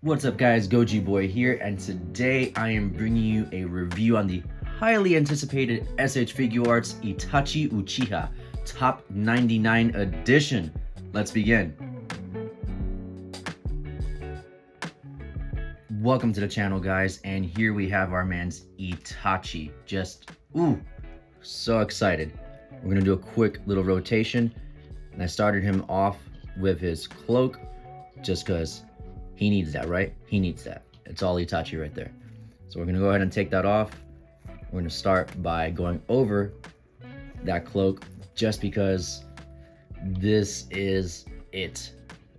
What's up guys, Goji Boy here, and today I am bringing you a review on the highly anticipated SH Figuarts Itachi Uchiha Top 99 edition. Let's begin. Welcome to the channel guys, and here we have our man's Itachi. So excited. We're gonna do a quick little rotation, and I started him off with his cloak just because he needs that, right? He needs that. It's all Itachi right there. So we're gonna go ahead and take that off. We're gonna start by going over that cloak just because this is it.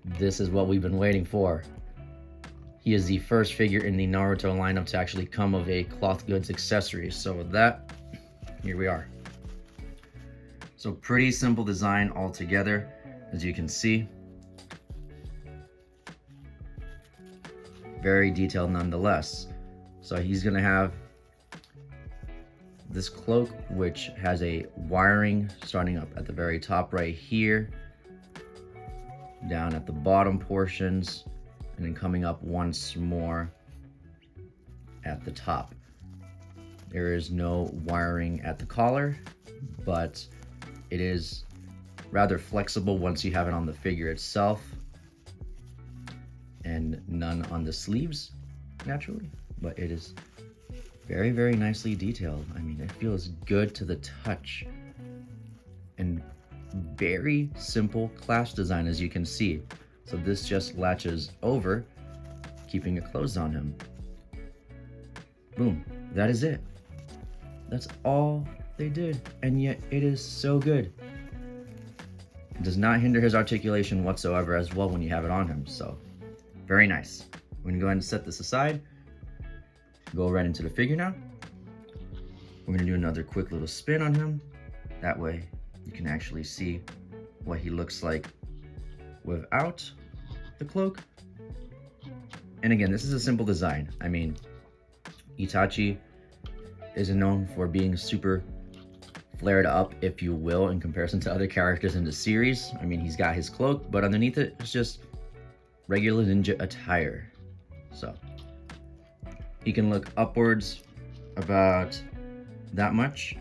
This is what we've been waiting for. He is the first figure in the Naruto lineup to actually come of a cloth goods accessory. So with that, here we are. So pretty simple design altogether, as you can see. Very detailed nonetheless. So he's gonna have this cloak, which has a wiring starting up at the very top right here, down at the bottom portions, and then coming up once more at the top. There is no wiring at the collar, but it is rather flexible once you have it on the figure itself, and none on the sleeves naturally, but it is very, very nicely detailed. I mean, it feels good to the touch, and very simple clasp design, as you can see. So this just latches over, keeping it closed on him. Boom, that is it. That's all they did, and yet it is so good. It does not hinder his articulation whatsoever as well when you have it on him, so very nice. We're gonna go ahead and set this aside. Go right into the figure now. We're gonna do another quick little spin on him. That way you can actually see what he looks like without the cloak. And again, this is a simple design. I mean, Itachi isn't known for being super flared up, if you will, in comparison to other characters in the series. I mean, he's got his cloak, but underneath it, it's just regular ninja attire. So he can look upwards about that much,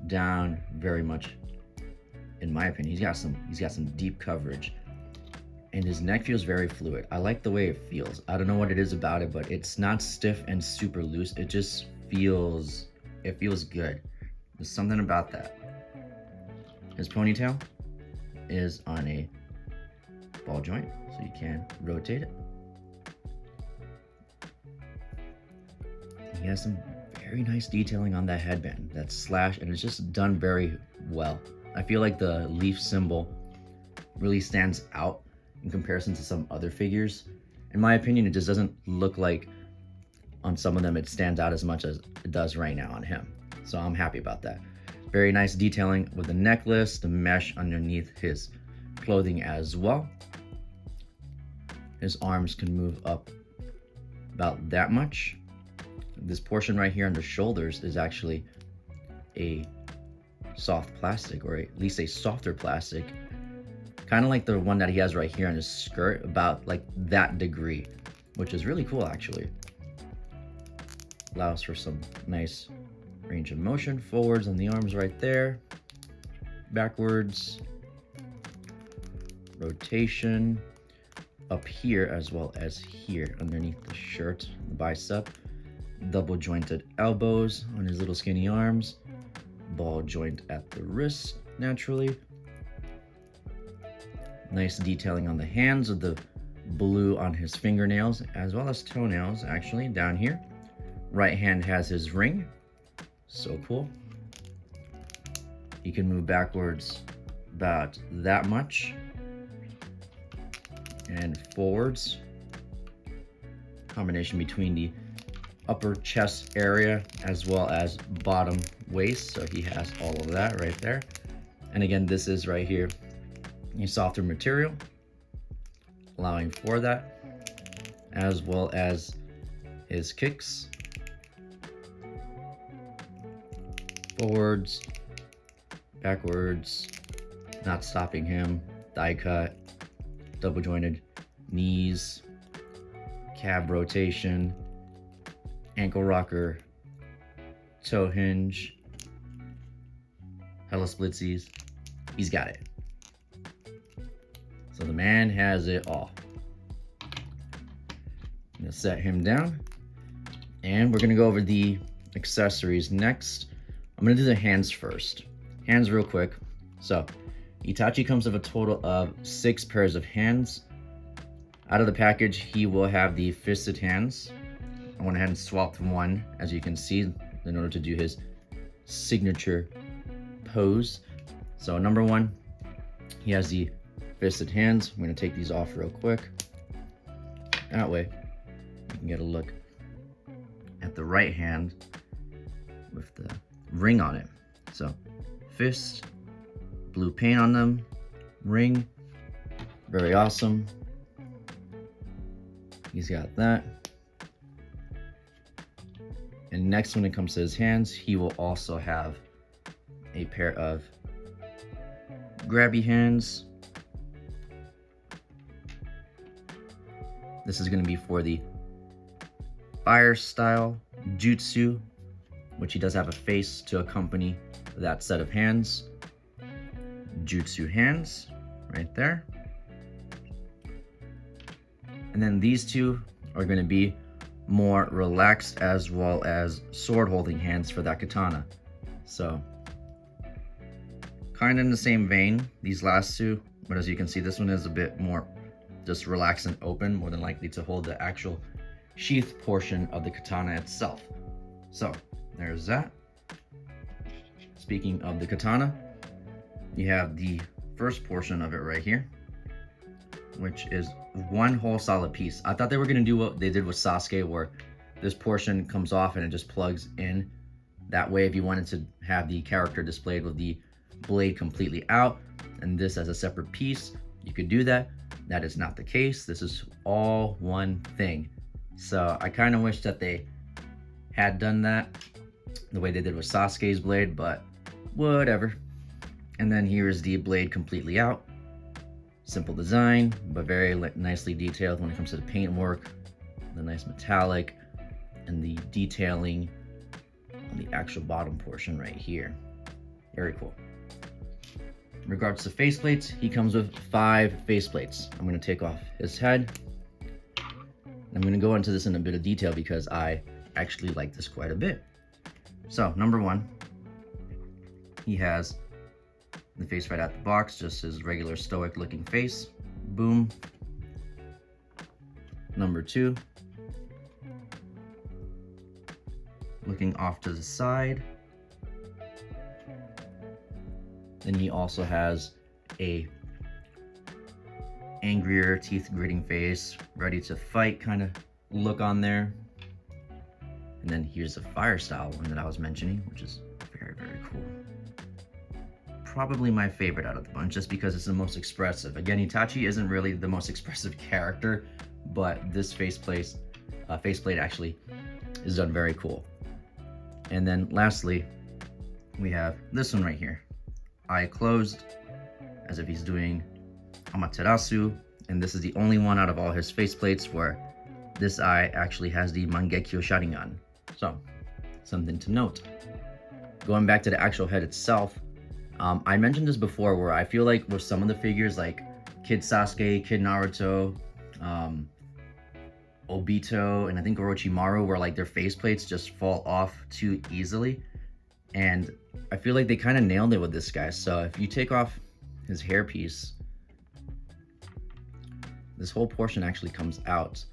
down very much, in my opinion. He's got some deep coverage, and his neck feels very fluid. I like the way it feels. I don't know what it is about it, but it's not stiff and super loose. It just feels good. There's something about that. His ponytail is on a ball joint, so you can rotate it. He has some very nice detailing on that headband, that slash, and it's just done very well. I feel like the leaf symbol really stands out in comparison to some other figures. In my opinion, it just doesn't look like on some of them it stands out as much as it does right now on him. So I'm happy about that. Very nice detailing with the necklace, the mesh underneath his clothing as well. His arms can move up about that much. This portion right here on the shoulders is actually a soft plastic, or at least a softer plastic, kind of like the one that he has right here on his skirt, about like that degree, which is really cool actually. Allows for some nice range of motion forwards on the arms right there, backwards, rotation up here as well as here underneath the shirt, the bicep, double jointed elbows on his little skinny arms, ball joint at the wrist naturally. Nice detailing on the hands with the blue on his fingernails as well as toenails actually down here. Right hand has his ring, so cool. He can move backwards about that much and forwards. Combination between the upper chest area as well as bottom waist, so he has all of that right there. And again, this is right here a softer material, allowing for that, as well as his kicks, forwards, backwards, not stopping him, die cut, double jointed knees, cab rotation, ankle rocker, toe hinge, hella splitsies. He's got it. So the man has it all. I'm gonna set him down, and we're gonna go over the accessories next. I'm gonna do the hands first. Hands real quick. So Itachi comes with a total of 6 pairs of hands. Out of the package, he will have the fisted hands. I went ahead and swapped one, as you can see, in order to do his signature pose. So number 1, he has the fisted hands. I'm gonna take these off real quick. That way, you can get a look at the right hand with the ring on it. So fist, blue paint on them, ring, very awesome. He's got that. And next, when it comes to his hands, he will also have a pair of grabby hands. This is going to be for the fire style jutsu, which he does have a face to accompany that set of hands. Jutsu hands right there. And then these two are going to be more relaxed as well as sword holding hands for that katana. So kind of in the same vein, these last two, but as you can see, this one is a bit more just relaxed and open, more than likely to hold the actual sheath portion of the katana itself. So there's that. Speaking of the katana, you have the first portion of it right here, which is one whole solid piece. I thought they were gonna do what they did with Sasuke, where this portion comes off and it just plugs in. That way, if you wanted to have the character displayed with the blade completely out and this as a separate piece, you could do that. That is not the case. This is all one thing. So I kind of wish that they had done that the way they did with Sasuke's blade, but whatever. And then here is the blade completely out. Simple design, but very nicely detailed when it comes to the paint work, the nice metallic, and the detailing on the actual bottom portion right here. Very cool. In regards to faceplates, he comes with 5 faceplates. I'm going to take off his head. I'm going to go into this in a bit of detail because I actually like this quite a bit. So, number 1, he has the face right out the box, just his regular stoic looking face. Boom. Number 2, looking off to the side. Then he also has a angrier, teeth gritting face, ready to fight kind of look on there. And then here's the fire style one that I was mentioning, which is very, very cool. Probably my favorite out of the bunch, just because it's the most expressive. Again, Itachi isn't really the most expressive character, but this faceplate actually is done very cool. And then lastly, we have this one right here. Eye closed, as if he's doing Amaterasu, and this is the only one out of all his faceplates where this eye actually has the Mangekyo Sharingan. So, something to note. Going back to the actual head itself, I mentioned this before, where I feel like with some of the figures, like Kid Sasuke, Kid Naruto, Obito, and I think Orochimaru, where like their faceplates just fall off too easily. And I feel like they kind of nailed it with this guy. So if you take off his hairpiece, this whole portion actually comes out,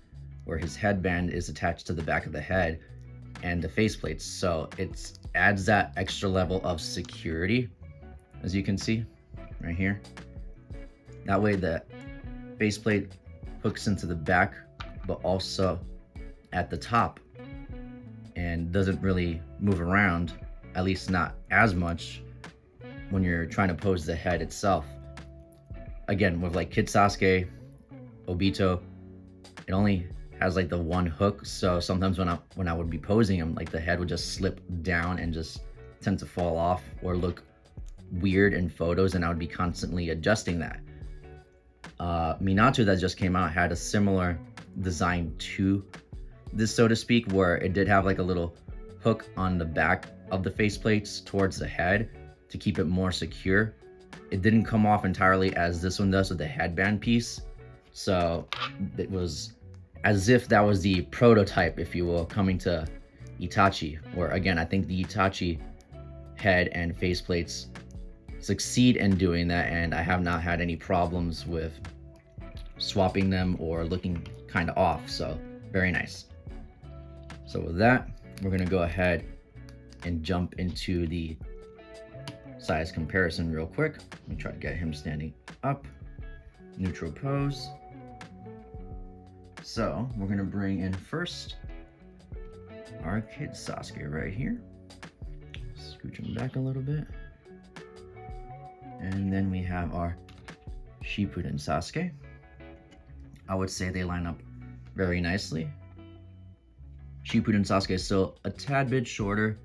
where his headband is attached to the back of the head and the faceplates. So it adds that extra level of security, as you can see right here. That way the faceplate hooks into the back, but also at the top, and doesn't really move around, at least not as much when you're trying to pose the head itself. Again, with like Kid Sasuke, Obito, it only has like the one hook, so sometimes when I would be posing him, like the head would just slip down and just tend to fall off or look weird in photos, and I would be constantly adjusting that. Minato, that just came out, had a similar design to this, so to speak, where it did have like a little hook on the back of the faceplates towards the head to keep it more secure. It didn't come off entirely as this one does with the headband piece. So it was as if that was the prototype, if you will, coming to Itachi, where again, I think the Itachi head and faceplates succeed in doing that, and I have not had any problems with swapping them or looking kind of off. So very nice. So with that, we're gonna go ahead and jump into the size comparison real quick. Let me try to get him standing up, neutral pose. So we're gonna bring in first our kid Sasuke right here. Scooch him back a little bit. And then we have our Shippuden Sasuke. I would say they line up very nicely. Shippuden Sasuke is still a tad bit shorter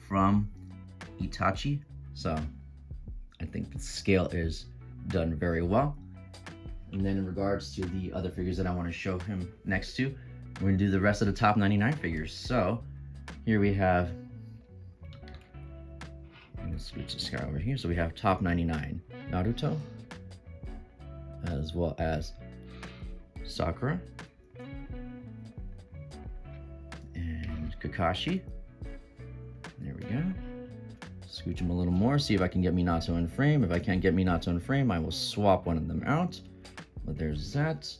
from Itachi, so I think the scale is done very well. And then in regards to the other figures that I want to show him next to, we're going to do the rest of the top 99 figures. So here we have, let's switch this guy over here. So we have top 99 Naruto, as well as Sakura and Kakashi. There we go. Scooch him a little more, see if I can get Minato in frame. If I can't get Minato in frame, I will swap one of them out. But there's that.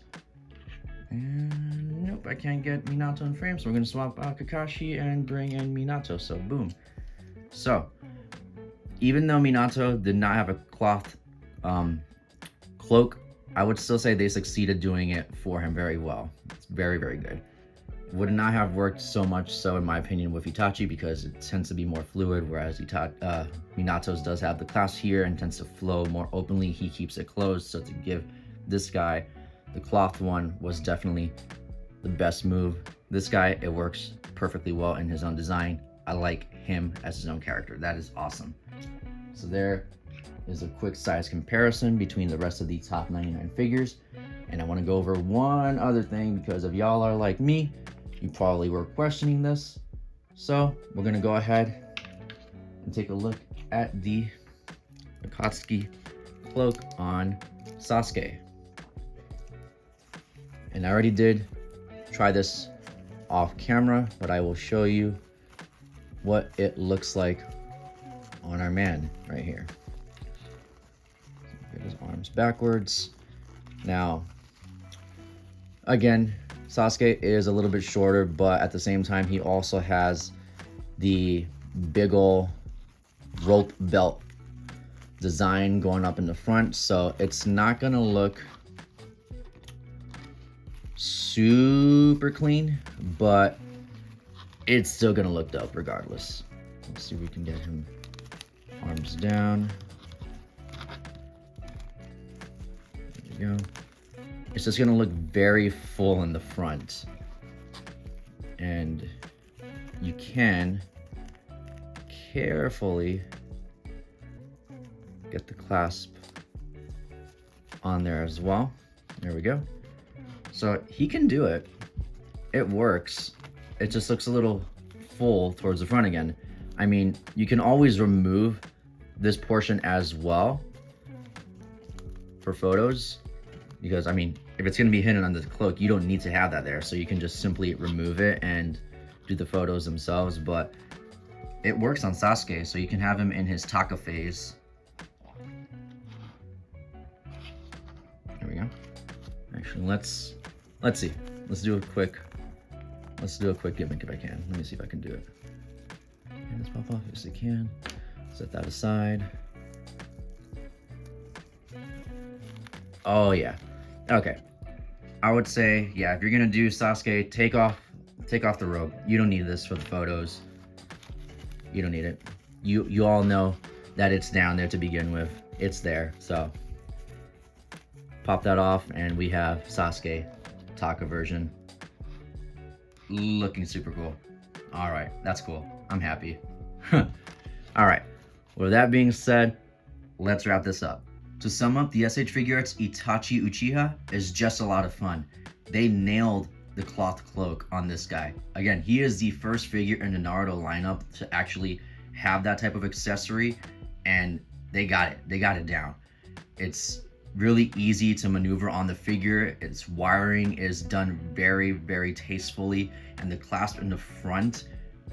And nope, I can't get Minato in frame, so we're gonna swap out Kakashi and bring in Minato, so boom. So, even though Minato did not have a cloth cloak, I would still say they succeeded doing it for him very well. It's very, very good. Would not have worked so much so, in my opinion, with Itachi, because it tends to be more fluid, whereas Minato's does have the clasp here and tends to flow more openly. He keeps it closed, so to give this guy the cloth one was definitely the best move. This guy, it works perfectly well in his own design. I like him as his own character. That is awesome. So there is a quick size comparison between the rest of the top 99 figures. And I want to go over one other thing, because if y'all are like me, you probably were questioning this. So we're going to go ahead and take a look at the Akatsuki cloak on Sasuke. And I already did try this off camera, but I will show you what it looks like on our man right here. Get his arms backwards. Now, again, Sasuke is a little bit shorter, but at the same time, he also has the big ol' rope belt design going up in the front, so it's not gonna look super clean, but it's still gonna look dope regardless. Let's see if we can get him arms down. There we go. It's just gonna look very full in the front, and you can carefully get the clasp on there as well. There we go. So he can do it. It works. It just looks a little full towards the front again. I mean, you can always remove this portion as well for photos, because I mean, if it's gonna be hidden under the cloak, you don't need to have that there. So you can just simply remove it and do the photos themselves. But it works on Sasuke, so you can have him in his Taka phase. There we go. Actually, let's see. Let's do a quick gimmick if I can. Let me see if I can do it. Can this pop off? Yes, it can. Set that aside. Oh yeah. Okay. I would say, yeah, if you're gonna do Sasuke, take off the robe. You don't need this for the photos. You don't need it. You all know that it's down there to begin with. It's there, so pop that off, and we have Sasuke Taka version looking super cool. All right, that's cool. I'm happy. All right, with that being said, let's wrap this up. To sum up, the SH Figuarts Itachi Uchiha is just a lot of fun. They nailed the cloth cloak on this guy. Again, he is the first figure in the Naruto lineup to actually have that type of accessory, and they got it down. It's really easy to maneuver on the figure. Its wiring is done very, very tastefully, and the clasp in the front,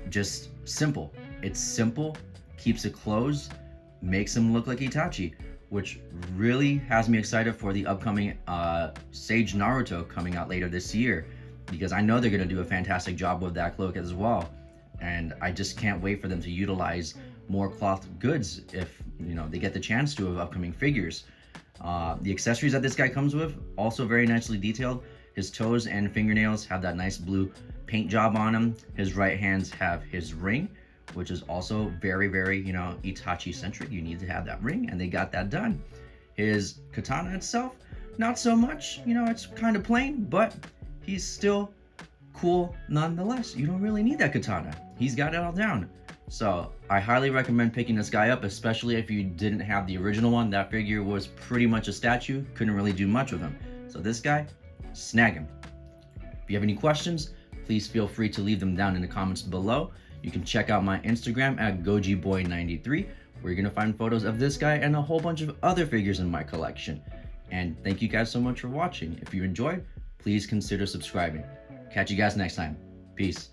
just simple. It's simple, keeps it closed, makes him look like Itachi, which really has me excited for the upcoming Sage Naruto coming out later this year, because I know they're going to do a fantastic job with that cloak as well. And I just can't wait for them to utilize more cloth goods if, you know, they get the chance to of upcoming figures. The accessories that this guy comes with, also very nicely detailed. His toes and fingernails have that nice blue paint job on them. His right hands have his ring, which is also very, very, you know, Itachi centric. You need to have that ring, and they got that done. His katana itself, not so much, you know, it's kind of plain, but he's still cool nonetheless. You don't really need that katana. He's got it all down. So I highly recommend picking this guy up, especially if you didn't have the original one. That figure was pretty much a statue, couldn't really do much with him. So this guy, snag him. If you have any questions, please feel free to leave them down in the comments below. You can check out my Instagram at gojiboy93, where you're gonna find photos of this guy and a whole bunch of other figures in my collection. And thank you guys so much for watching. If you enjoyed, please consider subscribing. Catch you guys next time. Peace.